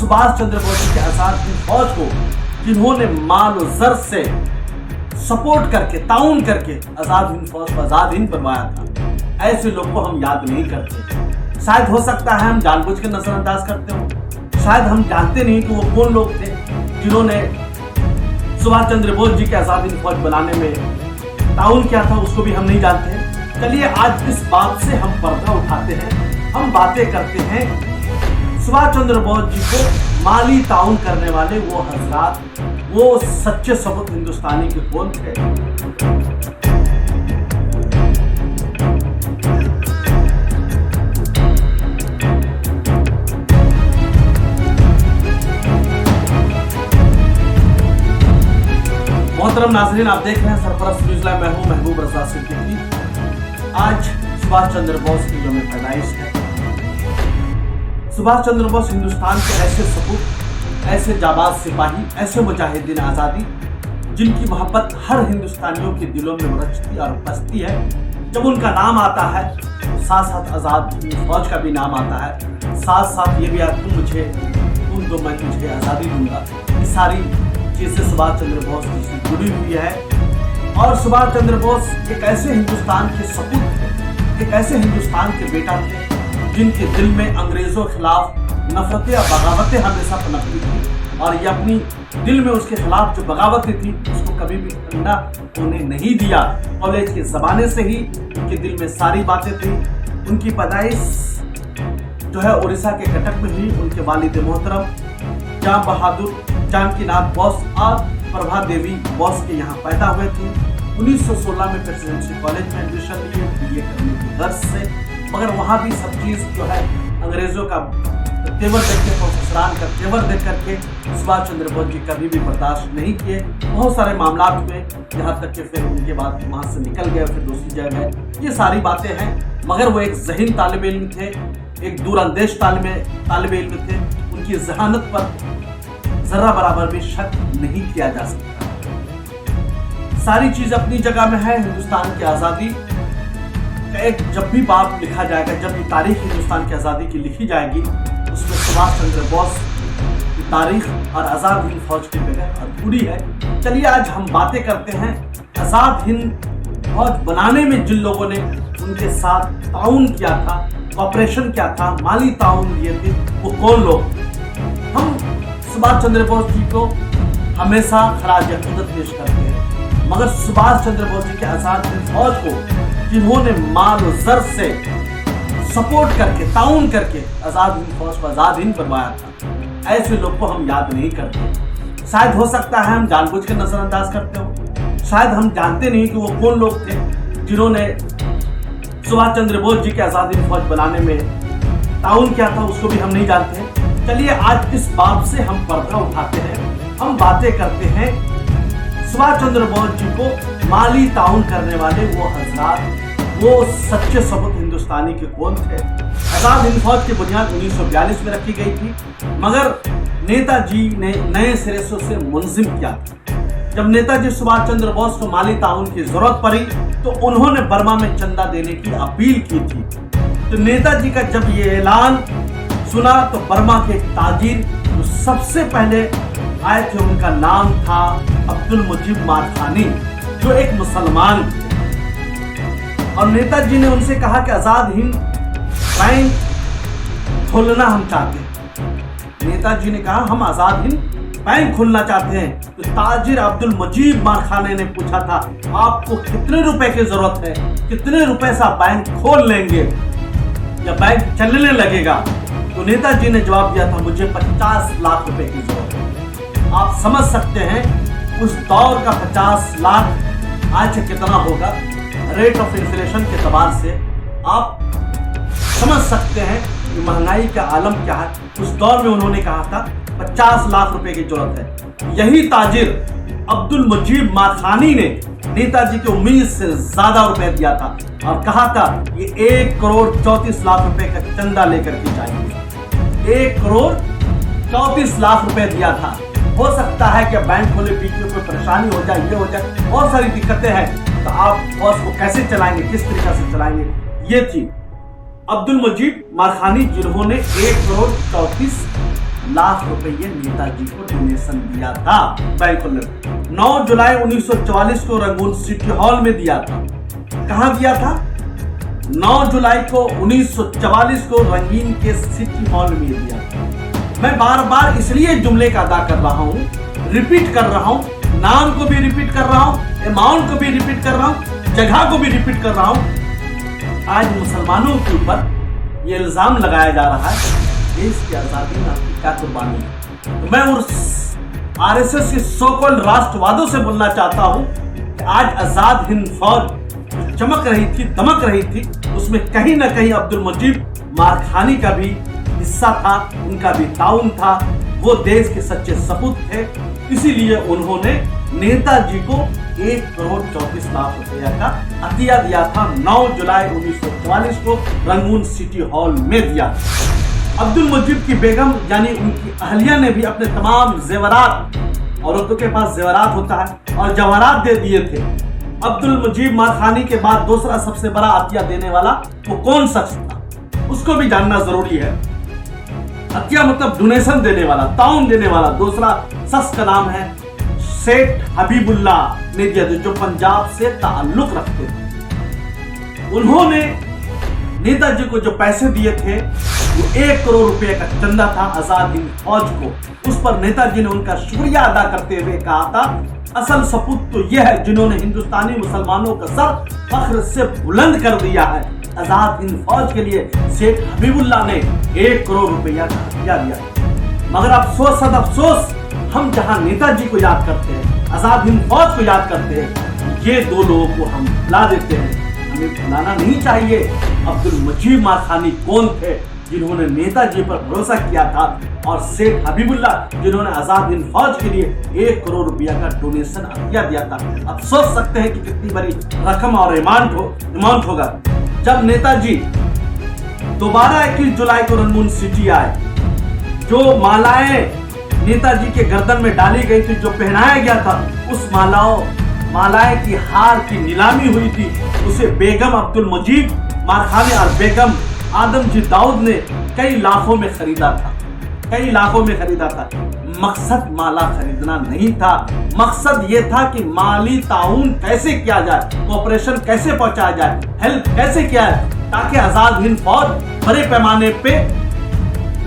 सुभाष चंद्र बोस की आजाद हिंद फौज को जिन्होंने माल और जर से सपोर्ट करके ताउन करके आजाद हिंद फौज को आजाद हिंद बनवाया था, ऐसे लोग को हम याद नहीं करते। शायद हो सकता है हम जानबूझ के नजरअंदाज करते हो, शायद हम जानते नहीं कि वो कौन लोग थे जिन्होंने सुभाष चंद्र बोस जी के आजाद हिंद फौज बनाने में ताउन किया था, उसको भी हम नहीं जानते। चलिए आज इस बात से हम पर्दा उठाते हैं, हम बातें करते हैं सुभाष चंद्र बोस जी को माली ताउन करने वाले वो हजरात, वो सच्चे सबूत हिंदुस्तानी के कौन थे। मोहतरम नाज़रीन, आप देख रहे हैं सरफराज न्यूज़ लाइव। मैं हूं महबूब रज़ा सिद्दीकी। आज सुभाष चंद्र बोस की यौम पैदाइश है। सुभाष चंद्र बोस हिंदुस्तान के ऐसे सपूत, ऐसे जाबाज सिपाही, ऐसे मुजाहिदीन आज़ादी जिनकी मोहब्बत हर हिंदुस्तानियों के दिलों में रचती और बसती है। जब उनका नाम आता है तो साथ साथ आज़ाद हिंद फौज का भी नाम आता है, साथ साथ ये भी तुम दो मैं तुझे आज़ादी दूंगा। ये सारी चीज़ें सुभाष चंद्र बोस जी से जुड़ी हुई है। और सुभाष चंद्र बोस एक ऐसे हिंदुस्तान के सपूत थे, एक ऐसे हिंदुस्तान के बेटा थे जिनके दिल में अंग्रेजों के खिलाफ नफरतें या बगावतें हमेशा पनपती थी, और ये अपनी दिल में उसके खिलाफ जो बगावतें थी उसको कभी भी ठंडा होने नहीं दिया। कॉलेज के ज़माने से ही उनके दिल में सारी बातें थी। उनकी पैदाइश जो है उड़ीसा के कटक में हुई। उनके वालिद मोहतरम जाम बहादुर जानकीनाथ बोस और प्रभा देवी बोस के यहाँ पैदा हुए थे। 1916 में प्रेसिडेंसी कॉलेज में एडमिशन लिए BA करने की गर्ज से, मगर वहाँ भी सब चीज़ जो है अंग्रेजों का तेवर देख के, प्रोफेसरान का तेवर देख करके सुभाष चंद्र बोस जी कभी भी बर्दाश्त नहीं किए। बहुत सारे मामला हुए, यहाँ तक कि फिर उनके बाद वहाँ से निकल गए, फिर दूसरी जगह गए। ये सारी बातें हैं, मगर वो एक ज़हीन तालिब इल्म थे, एक दूरअंदेश तालिब इल्म थे। उनकी जहानत पर जरा बराबर भी शक नहीं किया जा सकता। सारी चीज अपनी जगह में है। हिंदुस्तान की आज़ादी का एक जब भी बाब लिखा जाएगा, जब भी तारीख हिंदुस्तान की आज़ादी की लिखी जाएगी, उसमें सुभाष चंद्र बोस की तारीख और आज़ाद हिंद फौज की जगह अधूरी है। चलिए आज हम बातें करते हैं आज़ाद हिंद फौज बनाने में जिन लोगों ने उनके साथ ताउन किया था, ऑपरेशन किया था, माली ताउन किए थे, वो कौन लोग। हम सुभाष चंद्र बोस जी को हमेशा खराज अक़ीदत पेश करते हैं, मगर सुभाष चंद्र बोस जी के आज़ाद हिंद फौज को जिन्होंने माल और जर से सपोर्ट करके ताउन करके आज़ाद हिंद फौज को आज़ाद हिंद बनवाया था, ऐसे लोग को हम याद नहीं करते। शायद हो सकता है हम जानबूझ के नजरअंदाज करते हो, शायद हम जानते नहीं कि वो कौन लोग थे जिन्होंने सुभाष चंद्र बोस जी के आज़ाद हिंद फौज बनाने में ताउन किया था, उसको भी हम नहीं जानते। चलिए आज इस बात से हम पर्दा उठाते हैं, हम बातें करते हैं सुभाष चंद्र बोस जी को माली ताउन करने वाले वो हजरात, वो सच्चे सबूत हिंदुस्तानी के कौन थे। आज़ाद हिंद फौज की बुनियाद 1942 में रखी गई थी, मगर नेताजी ने नए सिरे से उसे मुंज़िम किया। जब नेताजी सुभाष चंद्र बोस को माली ताउन की जरूरत पड़ी तो उन्होंने बर्मा में चंदा देने की अपील की थी। तो नेताजी का जब ये ऐलान सुना तो बर्मा के एक ताजिर जो सबसे पहले आए थे, उनका नाम था अब्दुल मुजीब मारखानी, जो एक मुसलमान थे। और नेताजी ने उनसे कहा कि आज़ाद हिंद बैंक खोलना हम चाहते हैं। नेताजी ने कहा हम आज़ाद हिंद बैंक खोलना चाहते हैं। तो ताजिर अब्दुल मुजीब मारखानी ने पूछा था आपको कितने रुपए की जरूरत है, कितने रुपए से आप बैंक खोल लेंगे या बैंक चलने लगेगा। तो नेताजी ने जवाब दिया था मुझे 50 लाख रुपए की जरूरत है। आप समझ सकते हैं उस दौर का 50 लाख आज कितना होगा। रेट ऑफ इन्फ्लेशन के एतबार से आप समझ सकते हैं कि महंगाई का आलम क्या है। उस दौर में उन्होंने कहा था 50 लाख रुपए की जरूरत है। यही ताजिर अब्दुल मुजीब मारखानी ने नेताजी की उम्मीद से ज्यादा रुपए दिया था और कहा था ये 1 करोड़ 34 लाख रुपए का चंदा लेकर के जाएंगे। 1 करोड़ 34 लाख रुपए दिया था। हो सकता है कि बैंक खोले बीच में कोई परेशानी हो जाए, ये हो जाए, बहुत सारी दिक्कतें हैं, तो आप फौज को कैसे चलाएंगे, किस तरीके से चलाएंगे। ये थी अब्दुल मुजीब मारखानी जिन्होंने 1 करोड़ 34 लाख रुपये नेताजी को डोनेशन दिया था। बिल्कुल 9 जुलाई 1944 को रंगून सिटी हॉल में दिया था। कहां दिया था? 9 जुलाई को 1944 को रंगीन के सिटी हॉल में दिया था। मैं बार बार इसलिए जुमले का अदा कर रहा हूं, रिपीट कर रहा हूं, नाम को भी रिपीट कर रहा हूं, अमाउंट को भी रिपीट कर रहा हूं, जगह को भी रिपीट कर रहा हूं। आज मुसलमानों के ऊपर ये इल्जाम लगाया जा रहा है देश की आजादी में आपकी क्या कुर्बानी है। तो मैं उस आरएसएस के सो कॉल्ड राष्ट्रवादों से बोलना चाहता हूं कि आज आजाद हिंद फौज चमक रही थी, दमक रही थी, उसमें कहीं ना कहीं अब्दुल मुजीब मारखानी का भी हिस्सा था, उनका भी ताउन था। वो देश के सच्चे सपूत थे, इसीलिए उन्होंने नेताजी को 1,34,00,000 रुपया का अतिया दिया था। 9 जुलाई 1944 को रंगून सिटी हॉल में दिया। अब्दुल मुजीब की बेगम यानी उनकी अहलिया ने भी अपने तमाम जेवरात, औरतों के पास जेवरात होता है, और जवाहरात दे दिए थे। अब्दुल मुजीब मारखानी के बाद दूसरा सबसे बड़ा अतिया देने वाला वो कौन शख्स था, उसको भी जानना जरूरी है। अतिया मतलब डोनेशन देने वाला, ताउन देने वाला। दूसरा शख्स का नाम है सेठ हबीबुल्ला ने दिया, जो पंजाब से ताल्लुक रखते थे। उन्होंने नेताजी को जो पैसे दिए थे वो 1 करोड़ रुपए का चंदा था आजाद हिंद फौज को। उस पर नेताजी ने उनका शुक्रिया अदा करते हुए कहा था, असल सपूत तो यह है जिन्होंने हिंदुस्तानी मुसलमानों का सर फख्र से बुलंद कर दिया है। आजाद हिंद फौज के लिए शेख हबीबुल्ला ने 1 करोड़ रुपया का हथिया दिया। मगर अफसोस अफसोस, हम जहां नेताजी को याद करते हैं, आजाद हिंद फौज को याद करते हैं, ये दो लोगों को हम भुला देते हैं। हमें भुलाना नहीं चाहिए। अब्दुल मुजीब मारखानी कौन थे जिन्होंने नेताजी पर भरोसा किया था, और शेख हबीबुल्ला जिन्होंने आजाद हिंद फौज के लिए 1 करोड़ रुपया का डोनेशन हथिया दिया था। अब सोच सकते हैं कि कितनी बड़ी रकम और अमाउंट होगा। जब नेताजी दोबारा 21 जुलाई को रंगून सिटी आए, जो मालाएं नेताजी के गर्दन में डाली गई थी, जो पहनाया गया था, उस मालाएं की हार की नीलामी हुई थी। उसे बेगम अब्दुल मुजीब मारखानी और बेगम आदमजी दाऊद ने कई लाखों में खरीदा था। मकसद माला खरीदना नहीं था, मकसद ये था कि माली ताउन कैसे किया जाए, कोऑपरेशन कैसे पहुंचाया जाए, हेल्प कैसे किया जाए, ताकि आजाद हिंद फौज बड़े पैमाने पे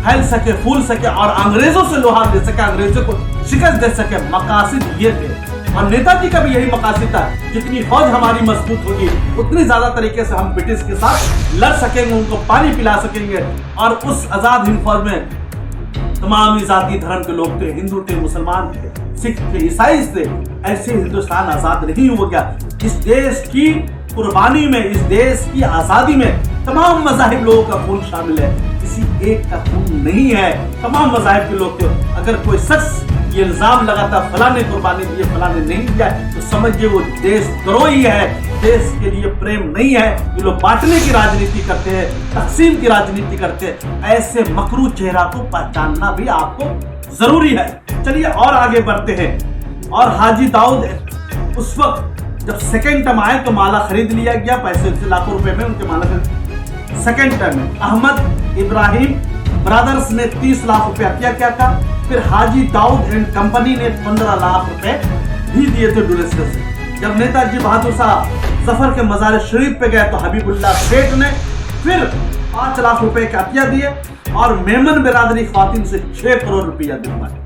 फैल सके, फूल सके और अंग्रेजों से लोहा दे सके, अंग्रेजों को शिकस्त दे सके। मकासद ये थे, और नेताजी का भी यही मकासद था। जितनी फौज हमारी मजबूत होगी, उतनी ज्यादा तरीके से हम ब्रिटिश के साथ लड़ सकेंगे, उनको पानी पिला सकेंगे। और उस आजाद हिंद फौज में तमाम जाति धर्म के लोग थे, हिंदू थे, मुसलमान थे, सिख थे, ईसाई थे। ऐसे हिंदुस्तान आजाद नहीं हो गया। इस देश की कुर्बानी में, इस देश की आजादी में तमाम मज़ाहिब लोगों का खून शामिल है, किसी एक का खून नहीं है। तमाम मज़ाहिब के लोग, अगर कोई शख्स ये इल्जाम लगाता फलाने कुर्बानी दी है, फलाने नहीं दिया, तो समझिए वो देशद्रोही है, देश के लिए प्रेम नहीं है। ये लोग बांटने की राजनीति करते हैं, तकसीम की राजनीति करते हैं। ऐसे मकरू चेहरा को पहचानना भी आपको जरूरी है। चलिए और आगे बढ़ते हैं। और हाजी दाऊद उस वक्त जब सेकेंड टाइम आए तो माला खरीद लिया गया, पैसे से लाखों रुपए में उनके माला खरीद। सेकेंड टाइम में अहमद इब्राहिम ब्रदर्स ने 30 लाख रुपया किया था। फिर हाजी दाऊद एंड कंपनी ने 15 लाख रुपए भी दिए थे डोनेशन से। जब नेताजी बहादुर शाह जफर के मजार शरीफ पे गए तो हबीबुल्ला सेठ ने फिर 5 लाख रुपए का अतिया दिए, और मेमन बिरादरी खातिन से 6 करोड़ रुपया दिलवाए।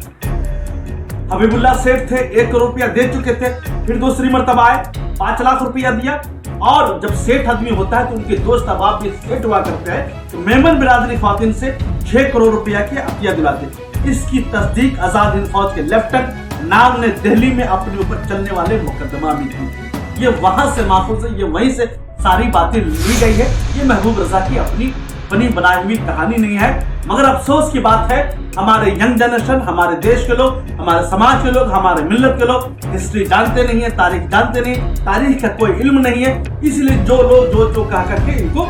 हबीबुल्ला सेठ थे, 1 करोड़ रुपया दे चुके थे, फिर दूसरी मर्तबा आए, 5 लाख रुपया दिया। और जब सेठ आदमी होता है तो उनके दोस्त अहबाब भी सेठ हुआ करते हैं, तो मेमन बिरादरी खातिन से 6 करोड़ रुपया की अतिया दिलाते। इसकी तस्दीक आजाद हिंद फौज के लेफ्टिनेंट नाग ने दिल्ली में अपने ऊपर चलने वाले मुकदमा भी की। ये वहां से माखूज है, ये वहीं से सारी बातें ली गई है। ये महबूब रजा की अपनी बनी बनाई हुई कहानी नहीं है। मगर अफसोस की बात है, हमारे यंग जनरेशन, हमारे देश के लोग, हमारे समाज के लोग, हमारे मिल्लत के लोग हिस्ट्री जानते नहीं है, तारीख जानते नहीं, तारीख का कोई इल्म नहीं है। इसलिए जो लोग जो कहा करके इनको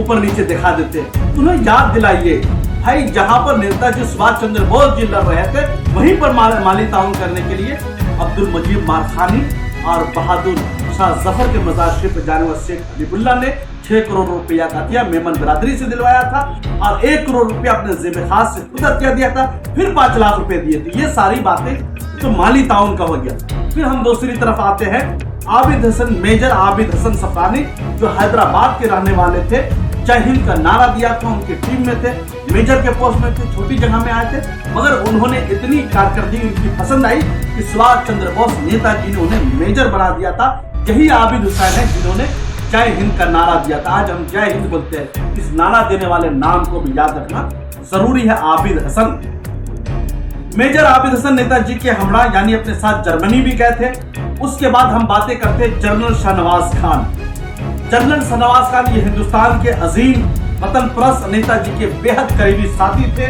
ऊपर नीचे दिखा देते हैं। उन्हें याद दिलाइए भाई, जहां पर नेताजी सुभाष चंद्र बोस जी लड़ रहे थे, वहीं पर माली ताउन करने के लिए अब्दुल मुजीब मारखानी और बहादुर शाह जफर के मजार शरीफ जाने वाले शेख हबीबुल्ला ने 6 करोड़ रुपया का दिया, मेमन बिरादरी से दिलवाया था, और 1 करोड़ रुपया अपने जेब खास से खुद हत्या दिया था, फिर 5 लाख रुपए दिए थे। ये सारी बातें तो माली ताउन का हो गया। फिर हम दूसरी तरफ आते हैं आबिद हसन, मेजर आबिद हसन सफरानी, जो हैदराबाद के रहने वाले थे, जय हिंद का नारा दिया था, उनकी टीम में थे, मेजर के पोस्ट में थे, छोटी जगह में आए थे, मगर उन्होंने इतनी कारकर्दगी उनकी पसंद आई कि सुभाष चंद्र बोस नेताजी ने उन्हें मेजर बना दिया था। यही आबिद हुसैन है जिन्होंने जय हिंद का नारा दिया था। आज हम जय हिंद बोलते हैं, इस नारा देने वाले नाम को भी याद रखना जरूरी है, आबिद हसन। मेजर आबिद हसन नेताजी के हमरा यानी अपने साथ जर्मनी भी गए थे। उसके बाद हम बातें करते हैं जनरल शाहनवाज खान। जनरल शाहनवाज खान ये हिंदुस्तान के अजीम वतन परस्त नेताजी के बेहद करीबी साथी थे।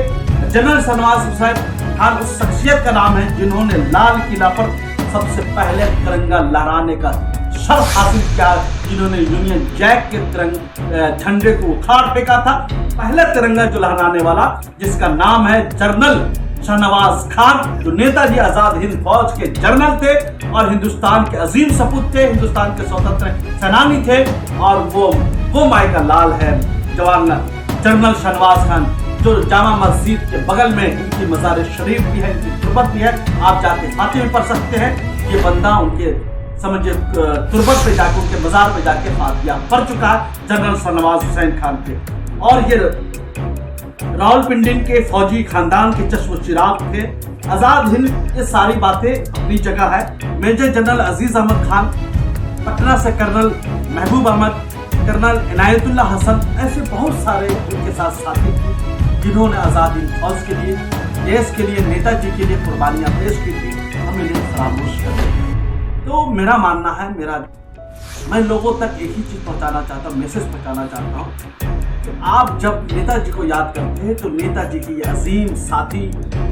जनरल शाहनवाज हुसैन खान उस शख्सियत का नाम है जिन्होंने लाल किला पर सबसे पहले तिरंगा लहराने का शर्फ हासिल किया, जिन्होंने यूनियन जैक के झंडे को उखाड़ फेंका था। पहले तिरंगा जो लहराने वाला, जिसका नाम है जनरल शाहनवाज खान, जो नेताजी आजाद हिंद फौज के जनरल थे और हिंदुस्तान के अजीम सपूत थे, हिंदुस्तान के स्वतंत्र सेनानी थे, और वो माई का लाल है जवाहरलाल जनरल शाहनवाज खान, जो जामा मस्जिद के बगल में इनकी मज़ार शरीफ भी है, इनकी तुर्बत भी है। आप जाके फातिह भी पढ़ सकते हैं। ये बंदा उनके समझिए तुर्बत पे जाके, उनके मज़ार पे जाके फातिहा पढ़ चुका है, जनरल शाहनवाज हुसैन खान के। और ये रावलपिंडी के फौजी खानदान के चश्म चिराग थे। आजाद हिंद, ये सारी बातें अपनी जगह है। मेजर जनरल अजीज अहमद खान, पटना से कर्नल महबूब अहमद, कर्नल इनायतुल्लाह हसन, ऐसे बहुत सारे उनके साथ साथी थे जिन्होंने आजाद हिंद फौज के लिए, देश के लिए, नेताजी के लिए कुर्बानियां पेश की थी। हम इन्हें फरामोश कर दें। तो मेरा मानना है, मैं लोगों तक एक ही चीज पहुंचाना चाहता हूँ, मैसेज पहुंचाना चाहता हूँ कि आप जब नेताजी को याद करते हैं तो नेताजी की ये अजीम साथी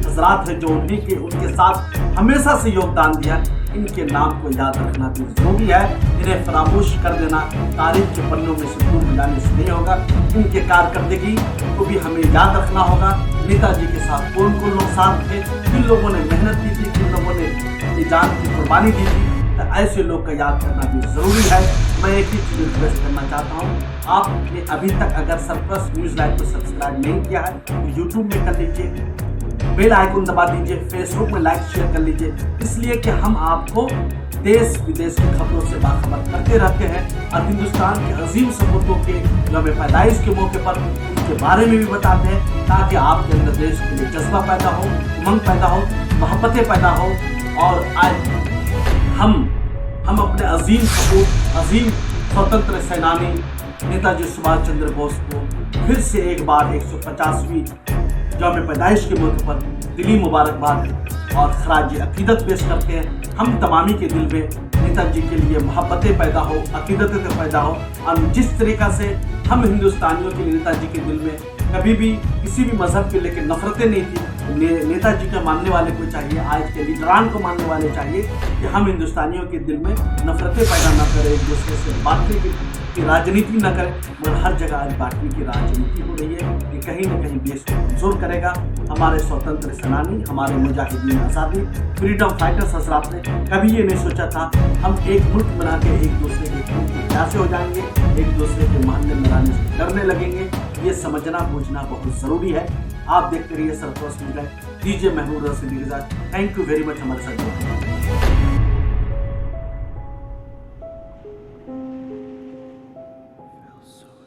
हजरात है जो उनके साथ हमेशा से योगदान दिया, इनके नाम को याद रखना भी जरूरी है। इन्हें फरामोश कर देना तारीख के पन्नों में से दूर जाने से नहीं होगा। इनके कारकर्दगी को भी हमें याद रखना होगा। नेताजी के साथ कौन कौन लोग साथ थे, किन लोगों ने मेहनत की थी, किन लोगों ने अपनी जान की कुर्बानी दी थी, तो ऐसे लोग का याद करना भी जरूरी है। मैं एक ही चीज रिक्वेस्ट करना चाहता हूँ, आपने अभी तक अगर सरप्लस न्यूज लाइव को सब्सक्राइब नहीं किया है तो यूट्यूब में कर लीजिए, बेल आइकन दबा दीजिए, फेसबुक में लाइक शेयर कर लीजिए, इसलिए कि हम आपको देश विदेश की खबरों से बाखबर करते रहते हैं और हिंदुस्तान के अजीम सपूतों के यौम पैदाइश के मौके पर उनके बारे में भी बताते हैं, ताकि आपके अंदर देश के लिए जज्बा पैदा हो, उमंग पैदा हो, मोहब्बतें पैदा हो। और आज हम अपने अजीम सपूत, अजीम स्वतंत्र सेनानी नेताजी सुभाष चंद्र बोस को फिर से एक बार 150वीं यौम पैदाइश के मौके पर दिली मुबारकबाद और खराज अकीदत पेश करते हैं। हम तमामी के दिल में नेताजी के लिए मोहब्बतें पैदा हो, अकीदतें पैदा हो, और जिस तरीक़ा से हम हिंदुस्तानियों के लिए नेताजी के दिल में कभी भी किसी भी मजहब के लेकर नफरतें नहीं थी। नेताजी के मानने वाले को चाहिए, आज के लीडरान को मानने वाले चाहिए कि हम हिंदुस्तानियों के दिल में नफरतें पैदा न करें, एक दूसरे से बांटने की राजनीति न करें। मगर हर जगह आज बांटने की राजनीति हो रही है, ये कहीं न कहीं देश को कमजोर करेगा। हमारे स्वतंत्र सेनानी, हमारे मुजाहिदीन आज़ादी, फ्रीडम फाइटर्स हजरात ने कभी ये नहीं सोचा था हम एक मुल्क बना के एक दूसरे के खून के प्यासे हो जाएंगे, एक दूसरे के मोहल्ले में रहने से डरने लगेंगे। ये समझना बूझना बहुत जरूरी है। आप देखते रहिए सरप्लस न्यूज़ लाइव। दीजिए महमूद रशीद इजाज़त। थैंक यू वेरी मच हमारे साथ।